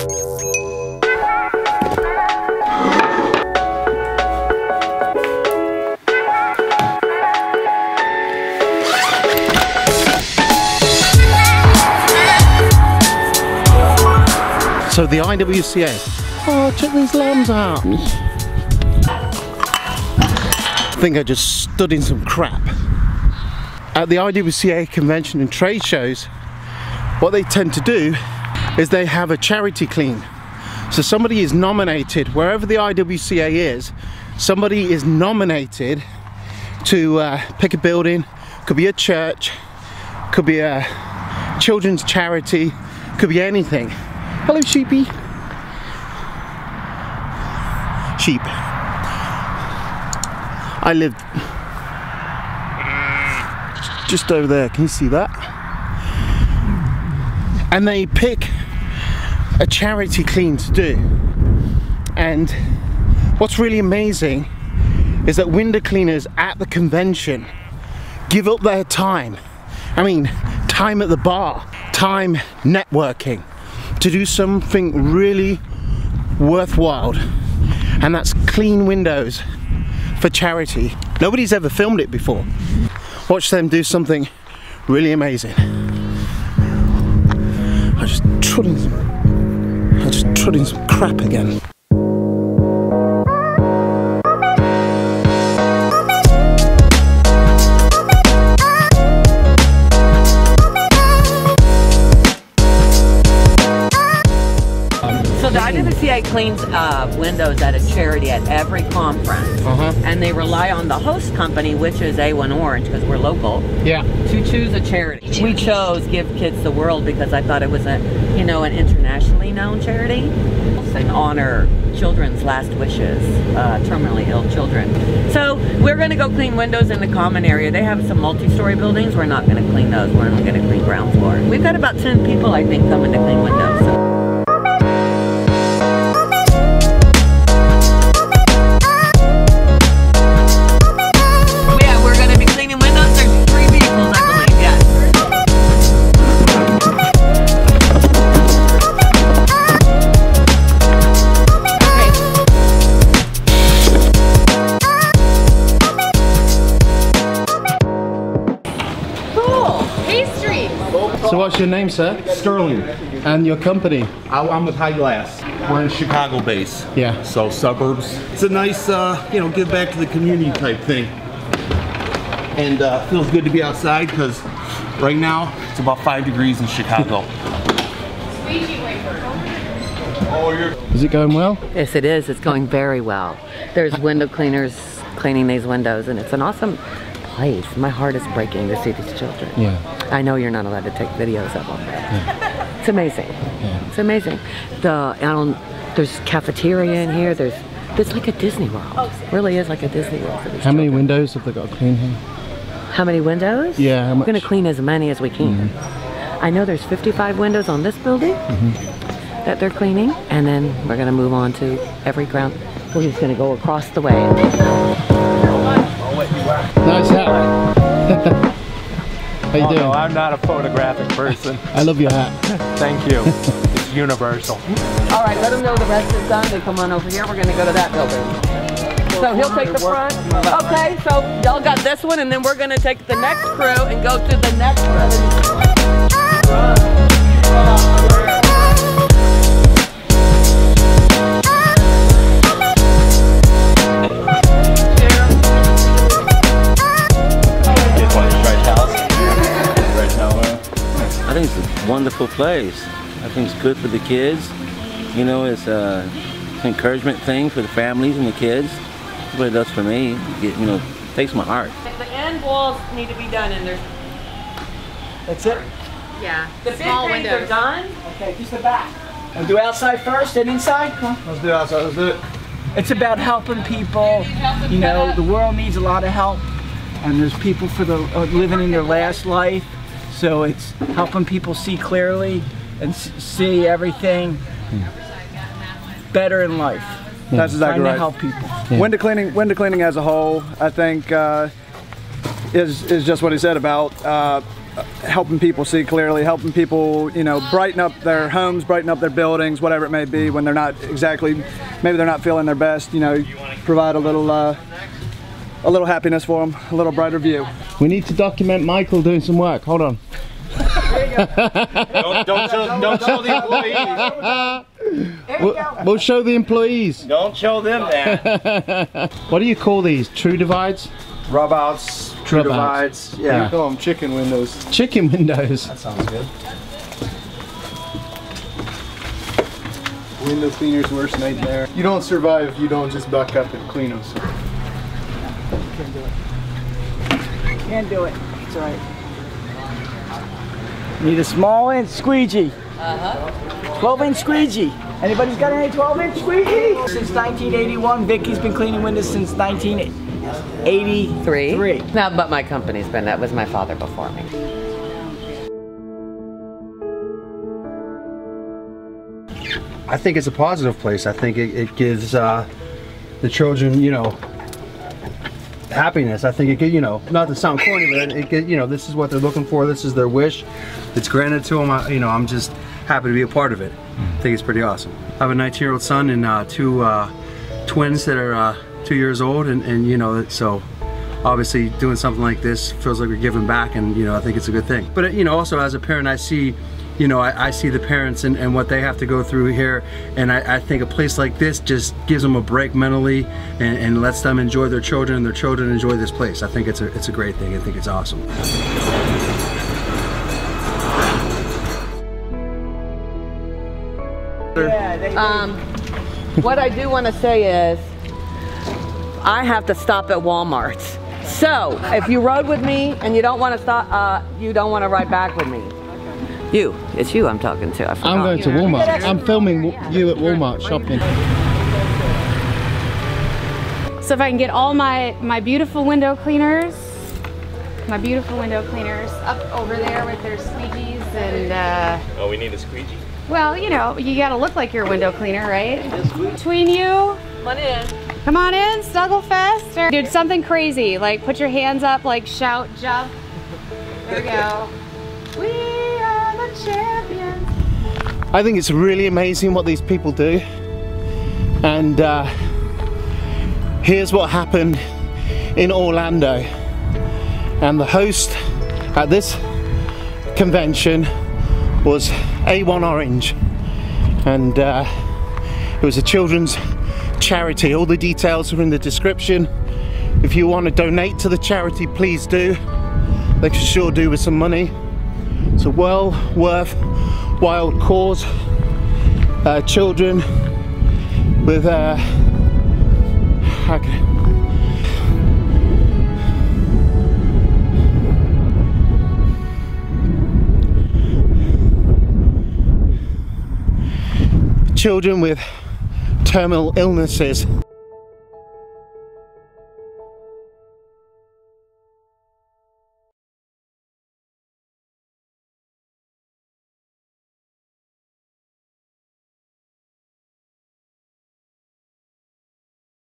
So the IWCA, oh check these lambs out. I think I just stood in some crap. At the IWCA convention and trade shows, what they tend to do is they have a charity clean. So somebody is nominated, wherever the IWCA is, somebody is nominated to pick a building, could be a church, could be a children's charity, could be anything. Hello sheepy. Sheep. I live just over there, can you see that? And they pick a charity clean to do. And what's really amazing is that window cleaners at the convention give up their time. I mean, time at the bar, time networking, to do something really worthwhile, and that's clean windows for charity. Nobody's ever filmed it before. Watch them do something really amazing. I just trod in some crap again. The IWCA cleans windows at a charity at every conference, and they rely on the host company, which is A1 Orange, because we're local, to choose a charity. We chose Give Kids the World because I thought it was a, you know, an internationally known charity, and honor children's last wishes, terminally ill children. So we're going to go clean windows in the common area. They have some multi-story buildings. We're not going to clean those. We're only going to clean ground floor. We've got about 10 people, I think, coming to clean windows. So. So what's your name, sir? Sterling. And your company? I'm with High Glass. We're in Chicago base. Yeah. So suburbs. It's a nice, you know, give back to the community type thing. And feels good to be outside because right now it's about 5 degrees in Chicago. Is it going well? Yes, it is. It's going very well. There's window cleaners cleaning these windows, and it's an awesome place. My heart is breaking to see these children. Yeah. I know you're not allowed to take videos of them. Yeah. It's amazing. Yeah. It's amazing. There's cafeteria in here. There's like a Disney World. It really is like a Disney World for these How many children. windows have they got to clean here? How many windows? Yeah, how much? We're going to clean as many as we can. I know there's 55 windows on this building that they're cleaning, and then we're going to move on to every ground. We're just going to go across the way. Nice hat. How you doing? No, I'm not a photographic person. I love your hat. Thank you. It's universal. All right, let them know the rest is done. They come on over here. We're going to go to that building. So he'll take the front. Okay, so y'all got this one, and then we're going to take the next crew and go to the next crew. I think it's a wonderful place. I think it's good for the kids. You know, it's an encouragement thing for the families and the kids. That's what it does for me. You know, it takes my heart. The end walls need to be done, and there's... That's it? Yeah. The big things are done. Okay, just the back. We'll do outside first and inside. Come on. Let's do outside. Let's do it. It's about helping people. You know, the world needs a lot of help, and there's people for the living in their last life. So it's helping people see clearly and see everything better in life. That's exactly right. Trying to help people. Yeah. Window cleaning as a whole, I think, is just what he said about helping people see clearly, helping people, you know, brighten up their homes, brighten up their buildings, whatever it may be, when they're not exactly, maybe they're not feeling their best, you know, provide a little happiness for them, a little brighter view. We need to document Michael doing some work. Hold on. Don't show the employees. We'll show the employees. Don't show them that. What do you call these? True divides? Rub outs, true divides. Yeah. We call them chicken windows. Chicken windows. That sounds good. Window cleaners worse than there. You don't survive if you don't just buck up and clean them. So. Can't do it. Can't do it. It's all right. Need a small inch squeegee. 12-inch squeegee. Anybody's got any 12-inch squeegee? Since 1981, Vicky's been cleaning windows since 1983. No, but my company's been, that was my father before me. I think it's a positive place. I think it gives the children, you know, happiness. I think it could, you know, not to sound corny, but it could, you know, this is what they're looking for. This is their wish. It's granted to them. You know, I'm just happy to be a part of it. I think it's pretty awesome. I have a 19-year-old son and two twins that are 2 years old, and you know, so obviously doing something like this feels like we're giving back, and you know, I think it's a good thing. But you know, also as a parent, I see, you know, I see the parents and what they have to go through here, and I think a place like this just gives them a break mentally and lets them enjoy their children, and their children enjoy this place. I think it's a great thing. I think it's awesome. What I do want to say is, I have to stop at Walmart's. So, if you rode with me and you don't want to stop, you don't want to ride back with me. You, it's you I'm talking to. I forgot. I'm going to Walmart. I'm filming you at Walmart shopping. So if I can get all my beautiful window cleaners, up over there with their squeegees and Oh, we need a squeegee. well, you know, you gotta look like you're a window cleaner, right? Between you, come on in, snuggle fest, or do something crazy, like put your hands up, like shout, jump. There we go. We are the champions. I think it's really amazing what these people do, and here's what happened in Orlando, and the host at this convention was A1 Orange, and it was a children's charity. All the details are in the description. If you want to donate to the charity, please do. They can sure do with some money. It's a well worth wild cause. Children with children with terminal illnesses